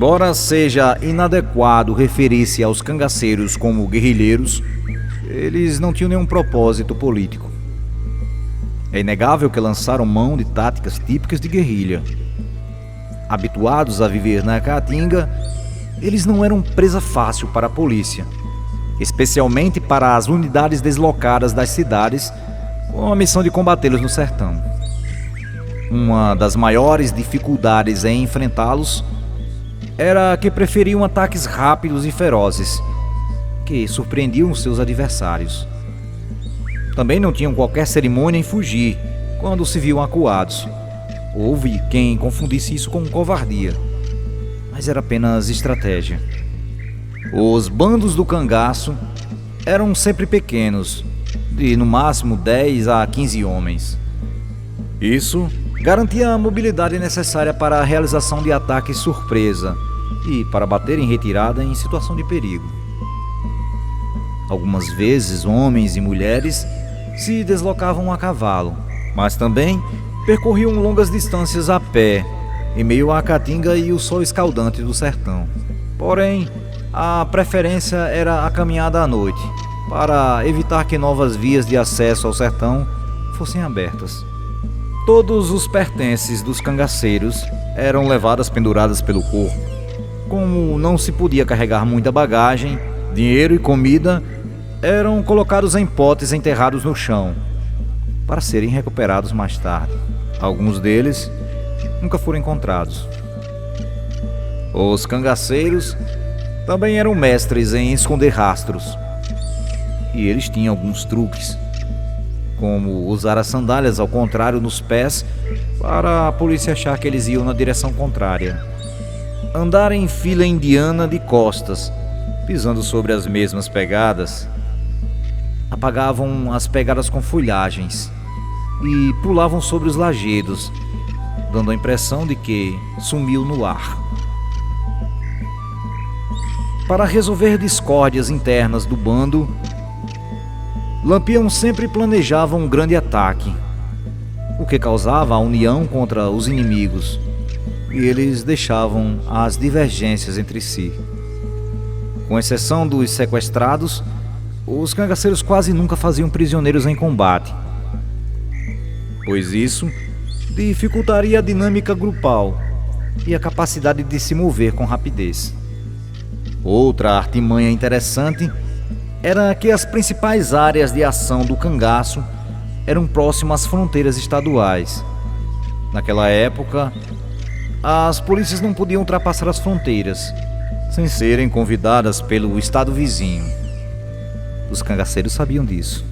Embora seja inadequado referir-se aos cangaceiros como guerrilheiros, eles não tinham nenhum propósito político. É inegável que lançaram mão de táticas típicas de guerrilha. Habituados a viver na Caatinga, eles não eram presa fácil para a polícia, especialmente para as unidades deslocadas das cidades com a missão de combatê-los no sertão. Uma das maiores dificuldades em enfrentá-los era que preferiam ataques rápidos e ferozes, que surpreendiam seus adversários. Também não tinham qualquer cerimônia em fugir quando se viam acuados. Houve quem confundisse isso com covardia, mas era apenas estratégia. Os bandos do cangaço eram sempre pequenos, de no máximo 10 a 15 homens. Isso garantia a mobilidade necessária para a realização de ataques surpresa e para bater em retirada em situação de perigo. Algumas vezes, homens e mulheres se deslocavam a cavalo, mas também percorriam longas distâncias a pé, em meio à caatinga e o sol escaldante do sertão. Porém, a preferência era a caminhada à noite, para evitar que novas vias de acesso ao sertão fossem abertas. Todos os pertences dos cangaceiros eram levados penduradas pelo corpo. Como não se podia carregar muita bagagem, dinheiro e comida eram colocados em potes enterrados no chão, para serem recuperados mais tarde. Alguns deles nunca foram encontrados. Os cangaceiros também eram mestres em esconder rastros, e eles tinham alguns truques, como usar as sandálias ao contrário nos pés para a polícia achar que eles iam na direção contrária. Andar em fila indiana de costas, pisando sobre as mesmas pegadas. Apagavam as pegadas com folhagens e pulavam sobre os lajedos, dando a impressão de que sumiu no ar. Para resolver discórdias internas do bando, Lampião sempre planejava um grande ataque, o que causava a união contra os inimigos, e eles deixavam as divergências entre si. Com exceção dos sequestrados, os cangaceiros quase nunca faziam prisioneiros em combate, pois isso dificultaria a dinâmica grupal e a capacidade de se mover com rapidez. Outra artimanha interessante era que as principais áreas de ação do cangaço eram próximas às fronteiras estaduais. Naquela época, as polícias não podiam ultrapassar as fronteiras sem serem convidadas pelo estado vizinho. Os cangaceiros sabiam disso,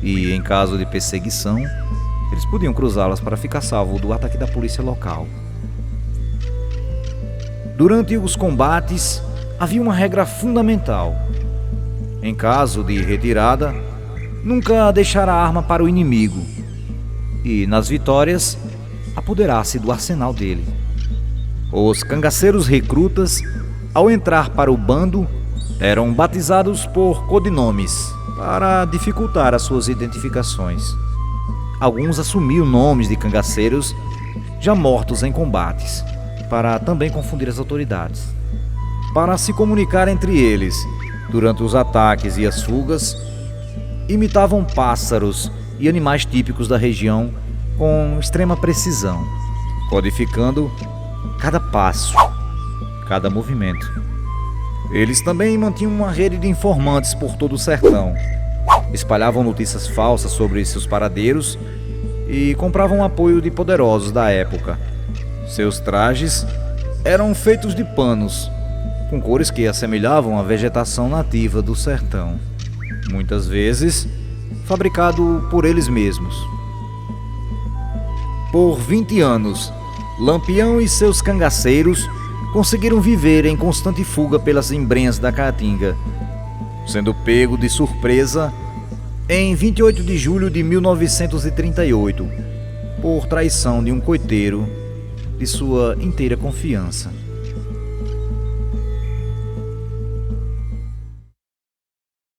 e em caso de perseguição, eles podiam cruzá-las para ficar salvo do ataque da polícia local. Durante os combates, havia uma regra fundamental. Em caso de retirada, nunca deixar a arma para o inimigo, e nas vitórias, apoderar-se do arsenal dele. Os cangaceiros recrutas, ao entrar para o bando, eram batizados por codinomes para dificultar as suas identificações. Alguns assumiam nomes de cangaceiros já mortos em combates, para também confundir as autoridades. Para se comunicar entre eles, durante os ataques e as fugas, imitavam pássaros e animais típicos da região com extrema precisão, codificando cada passo, cada movimento. Eles também mantinham uma rede de informantes por todo o sertão, espalhavam notícias falsas sobre seus paradeiros e compravam apoio de poderosos da época. Seus trajes eram feitos de panos, com cores que assemelhavam a vegetação nativa do sertão, muitas vezes fabricado por eles mesmos. Por 20 anos, Lampião e seus cangaceiros conseguiram viver em constante fuga pelas embrenhas da Caatinga, sendo pego de surpresa em 28 de julho de 1938, por traição de um coiteiro de sua inteira confiança.